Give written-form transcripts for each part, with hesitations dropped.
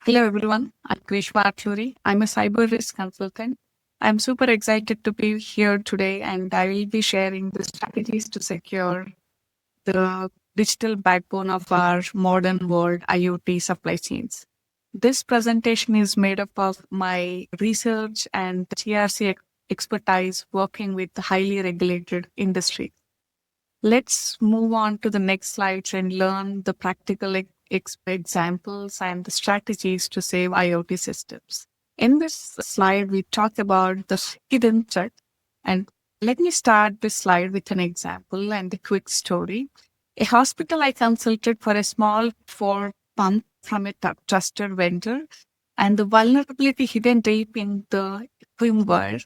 Hello everyone, I'm Gresshma Atluri. I'm a cyber risk consultant. I'm super excited to be here today and I will be sharing the strategies to secure the digital backbone of our modern world IoT supply chains. This presentation is made up of my research and GRC expertise working with the highly regulated industry. Let's move on to the next slides and learn the practical examples and the strategies to save IoT systems. In this slide, we talk about the hidden threat. And let me start this slide with an example and a quick story. A hospital I consulted for a small for pump from a trusted vendor, and the vulnerability hidden deep in the firmware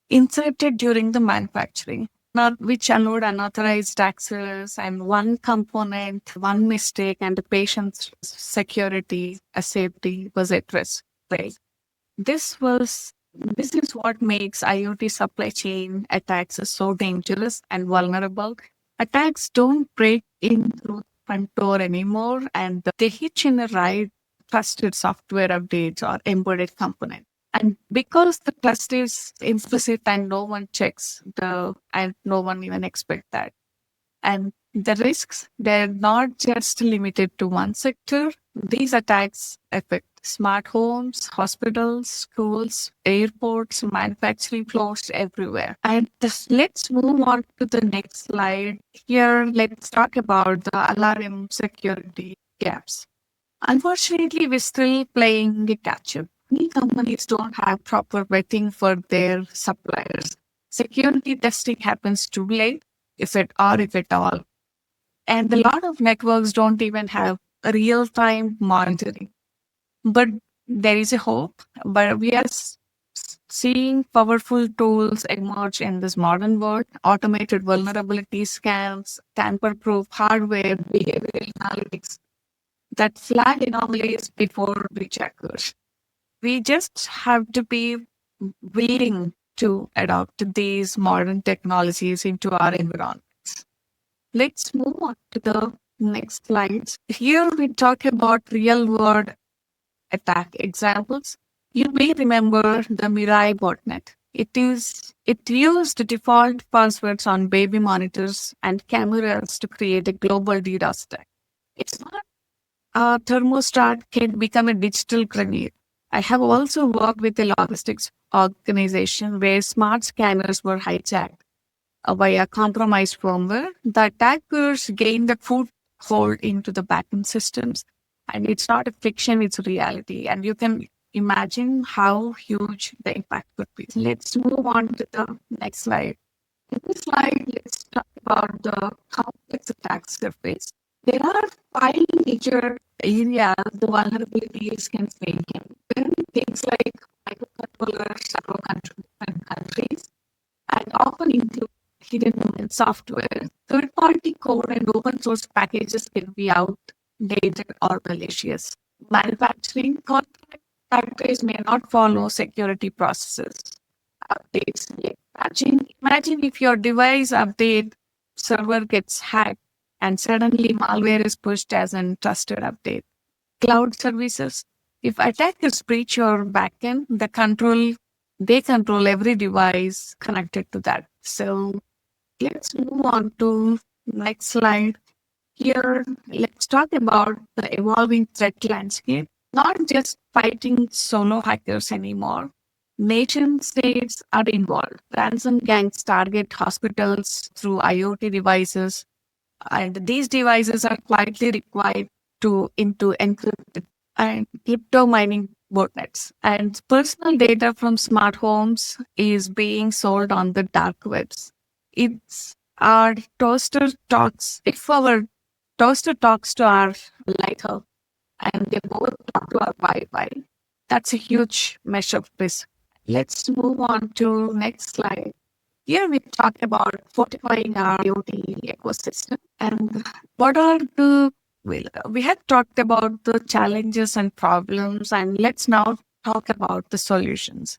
inserted during the manufacturing, not which allowed unauthorized access and one component, one mistake, and the patient's security, safety was at risk. Right? This is what makes IoT supply chain attacks so dangerous and vulnerable. Attacks don't break in through the front door anymore, and they hitch in the right trusted software updates or embedded component. And because the trust is implicit and no one checks and no one even expect that. And the risks, they're not just limited to one sector. These attacks affect smart homes, hospitals, schools, airports, manufacturing floors everywhere. And let's move on to the next slide. Here, let's talk about the alarm security gaps. Unfortunately, we're still playing a catch up. Many companies don't have proper vetting for their suppliers. Security testing happens too late, if at all. And a lot of networks don't even have real-time monitoring. But there is a hope. But we are seeing powerful tools emerge in this modern world, automated vulnerability scans, tamper-proof hardware, behavioral analytics that flag anomalies before breach occurs. We just have to be willing to adopt these modern technologies into our environments. Let's move on to the next slides. Here we talk about real world attack examples. You may remember the Mirai botnet. It used default passwords on baby monitors and cameras to create a global DDoS attack. It's not a thermostat can become a digital grenade. I have also worked with a logistics organization where smart scanners were hijacked via compromised firmware. The attackers gained a foothold into the backend systems. And it's not a fiction, it's a reality. And you can imagine how huge the impact could be. Let's move on to the next slide. In this slide, let's talk about the complex attack surface. There are five major areas the vulnerabilities can break in. Things like microcontrollers across different countries and often include hidden software. Third-party code and open source packages can be outdated or malicious. Manufacturing contract factories may not follow security processes. Updates. Imagine if your device update server gets hacked and suddenly malware is pushed as a trusted update. Cloud services. If attackers breach your backend, they control every device connected to that. So let's move on to next slide. Here, let's talk about the evolving threat landscape. Not just fighting solo hackers anymore. Nation states are involved. Ransom gangs target hospitals through IoT devices, and these devices are quietly required into encrypted and crypto mining botnets. And personal data from smart homes is being sold on the dark webs. It's our toaster talks. If our toaster talks to our lighter and they both talk to our Wi-Fi, that's a huge measure of risk. Let's move on to next slide. Here we talk about fortifying our IoT ecosystem. And what are we have talked about the challenges and problems, and let's now talk about the solutions.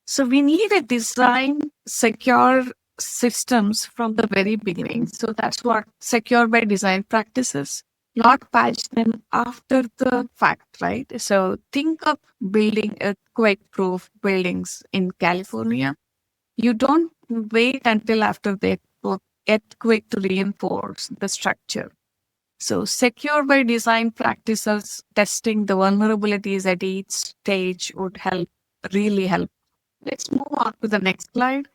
So we need to design secure systems from the very beginning. So that's what secure by design practices. not patch them after the fact, right? So think of building earthquake-proof buildings in California. You don't wait until after the earthquake to reinforce the structure. So secure by design practices, testing the vulnerabilities at each stage would really help. Let's move on to the next slide.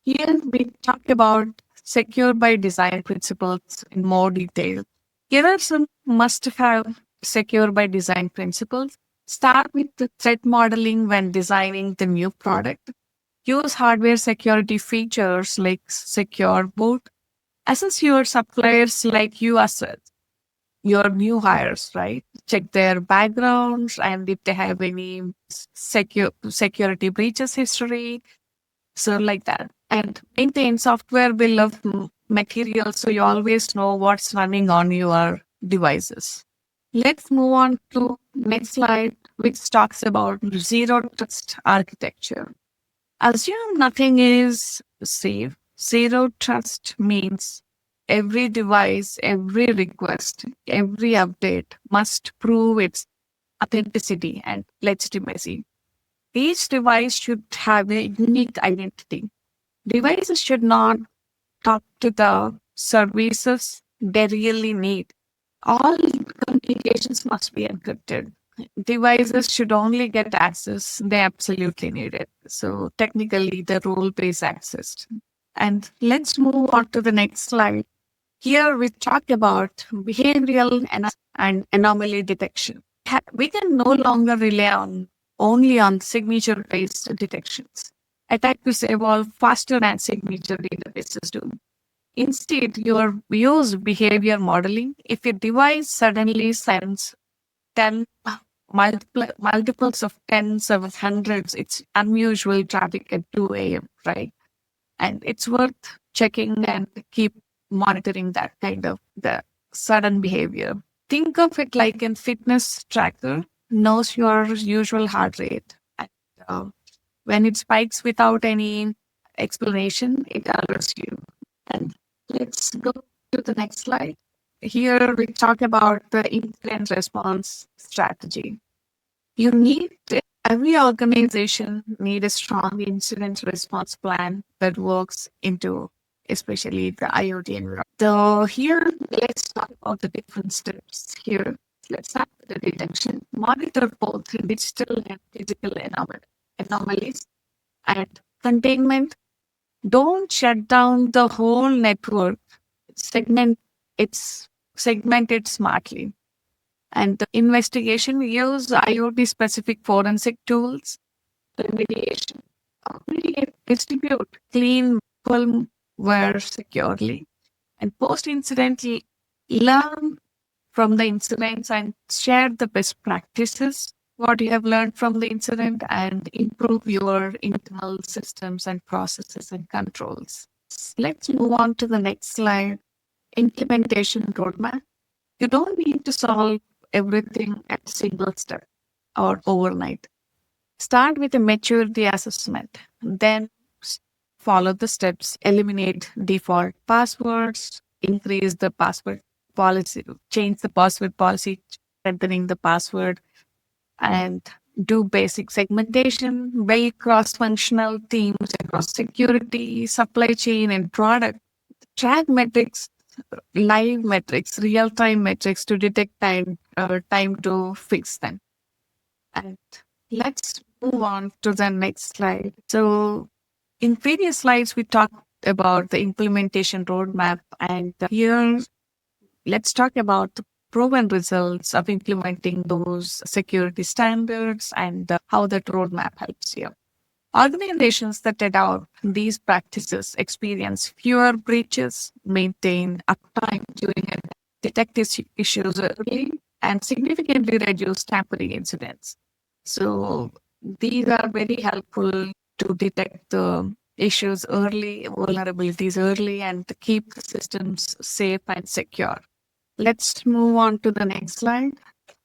Here we talk about secure by design principles in more detail. Here are some must-have secure by design principles. Start with the threat modeling when designing the new product. Use hardware security features like secure boot. Assess your suppliers like you assess your new hires, right? Check their backgrounds and if they have any security breaches history, so like that. And maintain software bill of materials so you always know what's running on your devices. Let's move on to next slide, which talks about zero trust architecture. Assume nothing is safe. Zero trust means every device, every request, every update must prove its authenticity and legitimacy. Each device should have a unique identity. Devices should not talk to the services they really need. All communications must be encrypted. Devices should only get access they absolutely need it. So technically, the role-based access. And let's move on to the next slide. Here we talk about behavioral and anomaly detection. We can no longer rely only on signature-based detections. Attackers evolve faster than signature databases do. Instead, you use behavior modeling. If a device suddenly sends 10 multiples of tens of hundreds, it's unusual traffic at 2 a.m., right? And it's worth checking and keep monitoring that kind of the sudden behavior. Think of it like a fitness tracker knows your usual heart rate. And when it spikes without any explanation, it alerts you. And let's go to the next slide. Here we talk about the incident response strategy. You need every organization need a strong incident response plan that works into especially the IoT environment. So here, let's talk about the different steps here. Let's start with the detection. Monitor both digital and physical anomalies and containment. Don't shut down the whole network. Segment segment it smartly. And the investigation use IoT specific forensic tools, remediation, distribute clean firmware securely, and post incident learn from the incidents and share the best practices, what you have learned from the incident, and improve your internal systems and processes and controls. Let's move on to the next slide. Implementation roadmap. You don't need to solve everything at a single step or overnight. Start with a maturity assessment, then follow the steps, eliminate default passwords, increase the password policy, change the password policy, strengthening the password, and do basic segmentation, build cross-functional teams across security, supply chain, and product. Track metrics, live metrics, real-time metrics to detect time to fix them. And let's move on to the next slide. So in previous slides, we talked about the implementation roadmap. And here, let's talk about the proven results of implementing those security standards and how that roadmap helps you. Organizations that adopt these practices experience fewer breaches, maintain uptime during and detect issues early, and significantly reduce tampering incidents. So these are very helpful to detect the issues early, vulnerabilities early, and to keep the systems safe and secure. Let's move on to the next slide.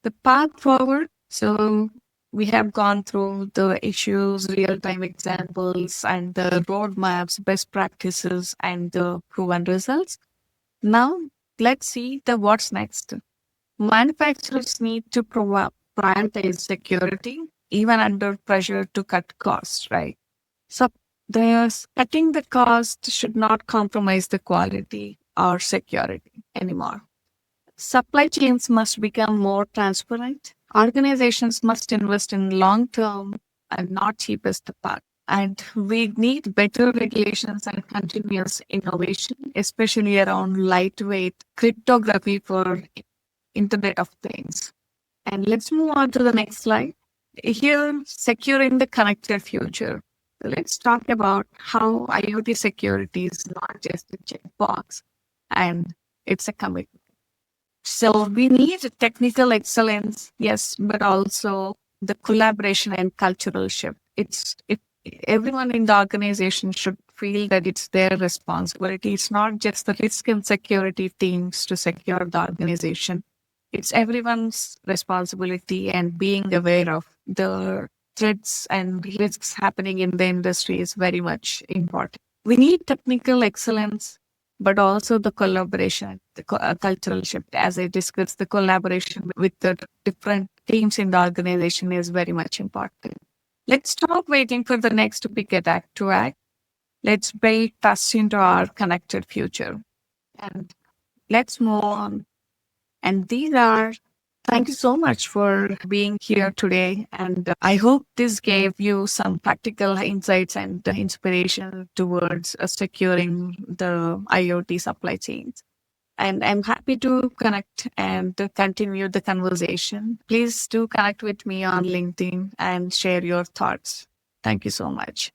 The path forward. So we have gone through the issues, real-time examples, and the roadmaps, best practices, and the proven results. Now let's see the what's next. Manufacturers need to prioritize security even under pressure to cut costs, right? So cutting the cost should not compromise the quality or security anymore. Supply chains must become more transparent. Organizations must invest in long term and not cheapest part. And we need better regulations and continuous innovation, especially around lightweight cryptography for Internet of Things. And let's move on to the next slide. Here, securing the connected future. Let's talk about how IoT security is not just a checkbox and it's a commitment. So we need technical excellence, yes, but also the collaboration and cultural shift. Everyone in the organization should feel that it's their responsibility. It's not just the risk and security teams to secure the organization. It's everyone's responsibility, and being aware of the threats and risks happening in the industry is very much important. We need technical excellence, but also the collaboration, the cultural shift. As I discussed, the collaboration with the different teams in the organization is very much important. Let's stop waiting for the next big attack to act. Let's build trust into our connected future. And let's move on. And thank you so much for being here today. And I hope this gave you some practical insights and inspiration towards securing the IoT supply chains. And I'm happy to connect and to continue the conversation. Please do connect with me on LinkedIn and share your thoughts. Thank you so much.